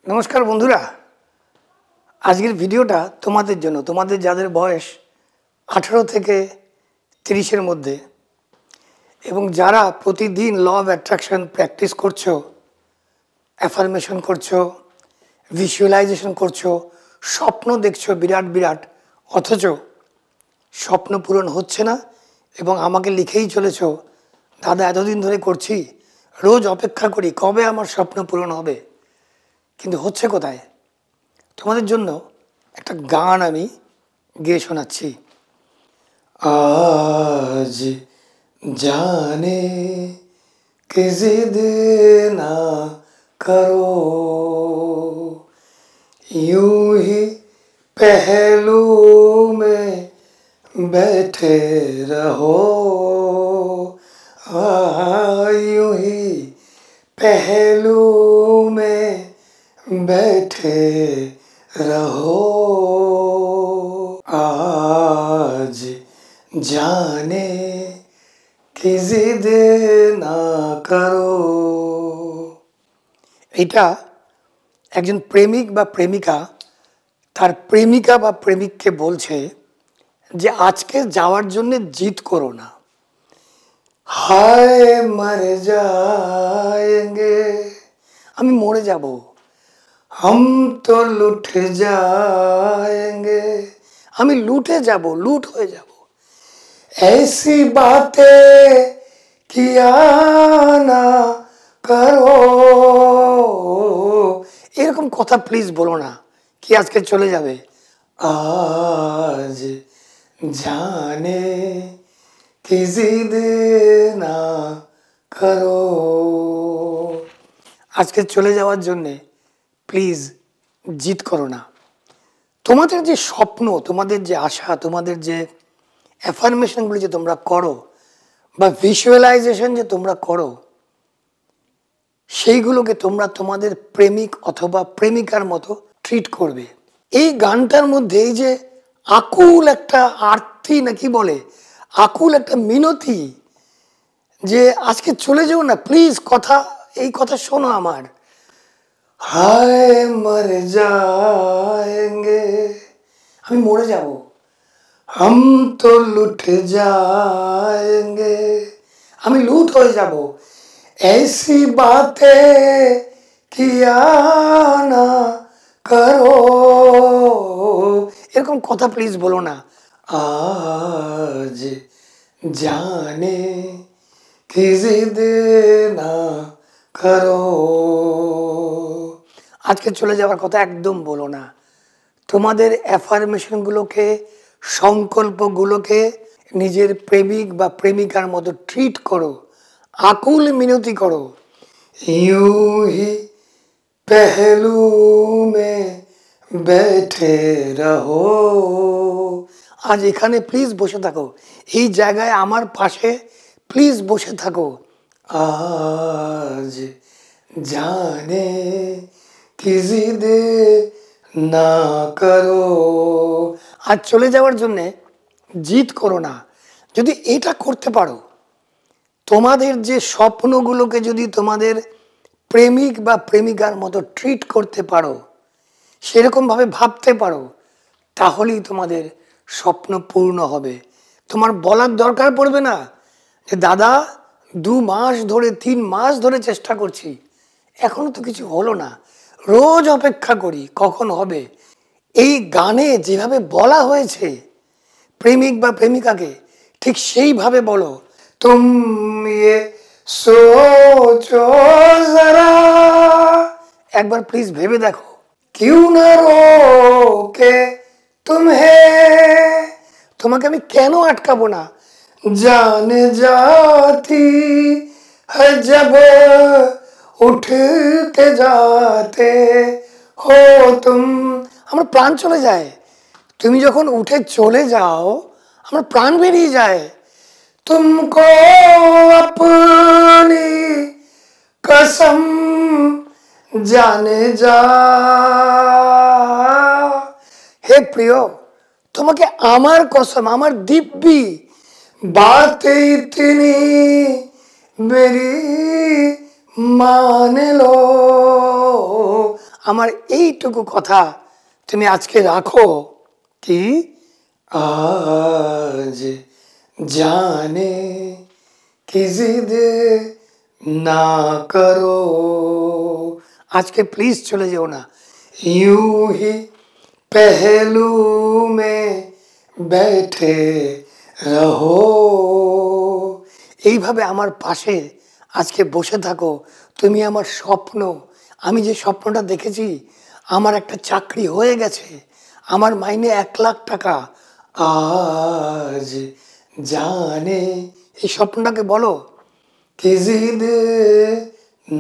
नमस्कार बंधुरा आजकेर भिडियोटा तुम्हादेर जोन्नो तुम्हादेर जादेर बयस 18 থেকে 30 मध्य एबं जारा प्रतिदिन ल अफ अट्रैक्शन प्रैक्टिस करछो अफार्मेशन करछो विजुअलाइजेशन करछो स्वप्न देखछो बिराट बिराट अथच स्वप्न पूरण होच्छे ना एबं आमाके लिखेई चलेछो दादा एतदिन धरे करछि रोज अपेक्षा करी कबे आमार स्वप्न पूरण होबे किन्तु होच्छे कोथाय तुम्हादेर जोन्नो एकटा गान आमी गेये शोनाচ্ছি आज जाने कि जिद ना करो यूं ही पहलू में बैठे रहो यूं ही पहलू में बैठे रहो आज जाने कि जिद ना करो এটা একজন প্রেমিক বা প্রেমিকা তার প্রেমিকা বা প্রেমিককে বলছে যে আজকে যাওয়ার জন্য জিদ করো না হায় মরে যাएंगे আমি মরে যাব हम तो लुट जाएंगे हमें लूटे जाबो लूट हो जाबो ऐसी बातें किया ना करो এরকম কথা প্লিজ বলো না কি আজকে চলে যাবে आज जाने कि जिद ना करो আজকে চলে যাওয়ার জন্য प्लिज जिद करो ना तुम्हारे जो स्वप्न तुम्हारे जो आशा तुम्हारे जो एफार्मेशनगुलो जो तुम्हारा करो बा विजुअलाइजेशन जो तुम्हारा करो সেইগুলোকে তোমরা তোমাদের প্রেমিক অথবা প্রেমিকার মতো ট্রিট করবে এই গানটার মধ্যে এই যে আকুল একটা আরতি নাকি বলে আকুল একটা মিনতি যে আজকে চলে যাও না প্লিজ কথা এই কথা শোনো আমার हाय मर जाएंगे हम मरे जाबो हम तो लुट जाएंगे हम लूट हो जाबो ऐसी बातें किया ना करो এরকম কথা প্লিজ বলো না आज जाने कि जिद ना करो আজকে চলে যাওয়ার কথা একদম বলো না তোমাদের অ্যাফার্মেশনগুলোকে সংকল্পগুলোকে নিজের প্রেমিক বা প্রেমিকার মতো ট্রিট করো আকুল মিনতি করো यूं ही पहलू में बैठे रहो আজ এখানে প্লিজ বসে থাকো এই জায়গায় আমার পাশে প্লিজ বসে থাকো आज जाने कि जिद ना करो आज चले যাওয়ার জন্য জিদ করো না যদি এটা করতে পারো তোমাদের যে স্বপ্নগুলোকে যদি তোমাদের প্রেমিক বা প্রেমিকার মতো ট্রিট করতে পারো সেরকম ভাবে ভাবতে পারো তাহলেই তোমাদের স্বপ্ন পূর্ণ হবে তোমার বলার দরকার পড়বে না যে দাদা 2 মাস ধরে 3 মাস ধরে চেষ্টা করছি এখনো তো কিছু হলো না रोज अपेक्षा करी कखन होबे এই গানে যেভাবে বলা হয়েছে প্রেমিক বা প্রেমিকাকে ঠিক সেইভাবে বলো तुम ये सोचो जरा एक बार प्लीज भेबे देखो क्यों ना रोके तुम्हें তোমাকে আমি কেন আটকাবো না जाने जाती है जब उठ के जाते हो तुम আমার প্রাণ চলে যায় তুমি যখন উঠে চলে যাও আমার প্রাণ বেরিয়ে যায় तुमको अपनी कसम जाने जा हे प्रिय তোমাকে আমার কসম আমার দিব্যি बात इतनी मेरी मान लो আমার এইটুকু কথা তুমি আজকে রাখো কি আজ जाने की जिद ना करो আজকে প্লিজ চলে যেও না यूं ही पहलू में बैठे रहो এইভাবে আমার পাশে আজকে বসে থাকো তুমি আমার স্বপ্ন আমি যে স্বপ্নটা দেখেছি আমার একটা চাকরি হয়ে গেছে আমার মাইনে 1 লাখ টাকা আজ জানে এই স্বপ্নটাকে বলো कि जिद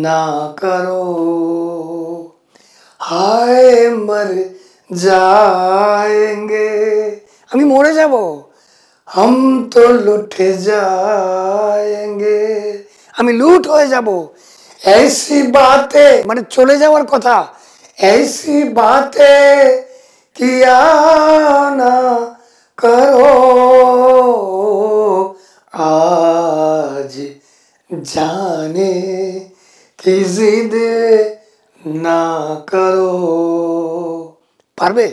ना करो हाय मर जाएंगे আমি মরে যাব हम तो लुट जाएंगे আমি লুট হয়ে যাব ऐसी बातें মানে চলে যাওয়ার কথা ऐसी बातें किया ना करो आज जाने की जिद ना करो পারবে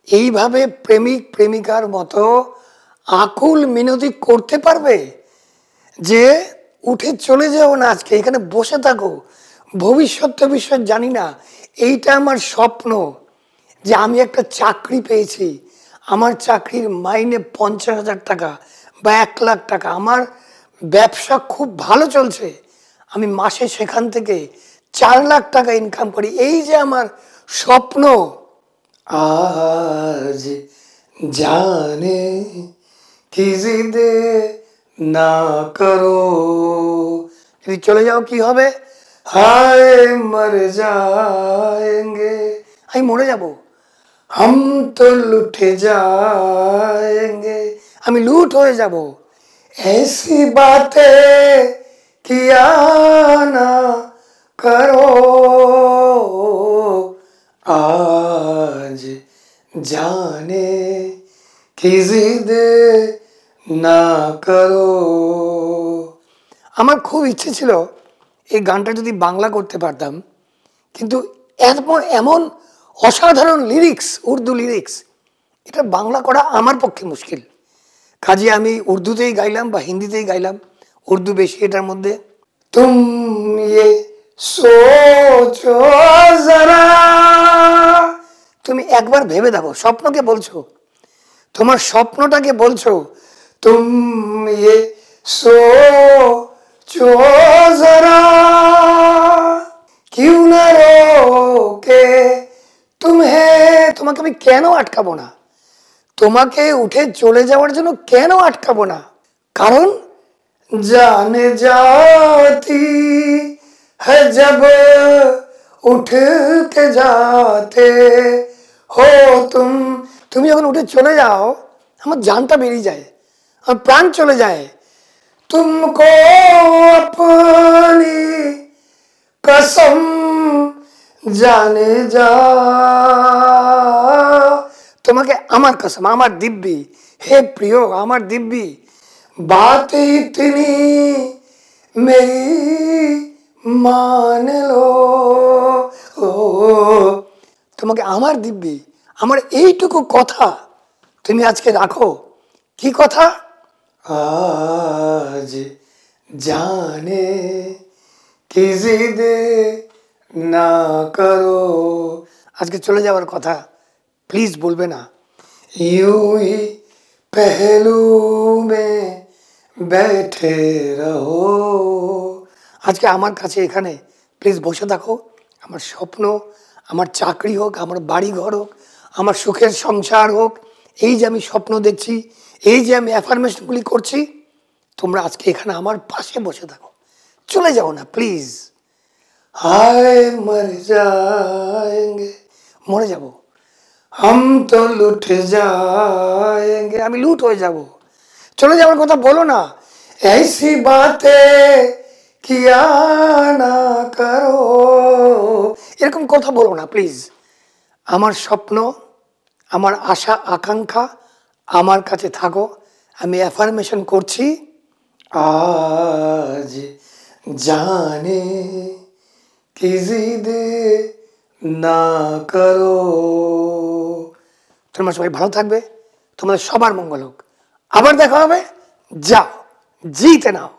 এইভাবে প্রেমিক প্রেমিকার মতো আকুল মিনতি করতে পারবে যে উঠে চলে যাও না আজকে এখানে বসে থাকো ভবিষ্যৎ জানি না এইটা আমার স্বপ্ন যে আমি একটা চাকরি পেয়েছি আমার চাকরির মাইনে 50,000 টাকা বা 1 লাখ টাকা আমার ব্যবসা খুব ভালো চলছে আমি মাসে সেখান থেকে 4 লাখ টাকা ইনকাম করি এই যে আমার স্বপ্ন আজ জানে কি জিদ না করো যদি চলে যাও কি হবে হায় মর যাएंगे আমি মরে যাব हम तो लुट जाएंगे আমি লুট হয়ে যাব ऐसी बातें किया ना करो आज जाने की जिद না করো আমার খুব ইচ্ছে ছিল এই গানটা যদি বাংলা করতে পারতাম কিন্তু এমন অসাধারণ লিরিক্স উর্দু লিরিক্স এটা বাংলা করা আমার পক্ষে মুশকিল কাজে আমি উর্দুতেই গাইলাম বা হিন্দিতেই গাইলাম উর্দু বেশি এটার মধ্যে তুম ये सोचो जरा তুমি একবার ভেবে দেখো স্বপ্নকে বলছো তোমার স্বপ্নটাকে বলছো तुम ये सोचो जरा क्यों ना रोके তোমাকে আমি কেন আটকাবো না তোমাকে উঠে চলে যাওয়ার জন্য কেন আটকাবো না কারণ জানে जाती है जब उठ के जाते हो তুমি যখন উঠে চলে যাও আমার জানটা বেরিয়ে যায় আমার প্রাণ চলে যায় तुमको अपनी कसम जाने जा তোমাকে আমার কসম আমার দিব্যি হে প্রিয় আমার দিব্যি बात इतनी मेरी मान लो তোমাকে আমার দিব্যি আমার এইটুকু কথা তুমি আজকে রাখো কি কথা আজ জানে কি জিদ না করো আজকে চলে যাওয়ার কথা প্লিজ বলবে না यूं ही पहलू में बैठे रहो আজকে আমার কাছে এখানে প্লিজ বসে থাকো আমার স্বপ্ন আমার চাকরি হোক আমার বাড়ি ঘর হোক আমার সুখের সংসার হোক এই যে আমি স্বপ্ন দেখছি এই যে আমি অ্যাফার্মেশনগুলি করছি তোমরা আজকে এখানে আমার পাশে বসে থাকো চলে যাও না প্লিজ হায় মর যাएंगे মরে যাব हम तो लुट जाएंगे আমি লুট হয়ে যাব চলে যাওয়ার কথা বলো না ऐसी बातें किया ना करो এরকম কথা বলো না প্লিজ আমার স্বপ্ন আমার আশা আকাঙ্ক্ষা আমার কাছে থাকো আমি অ্যাফার্মেশন করছি আজ জানে কি জিদ না করো। তোমরা সবাই ভালো থাকবে, তোমাদের সবার মঙ্গল হোক। আবার দেখা হবে। যাও, জিতে নাও।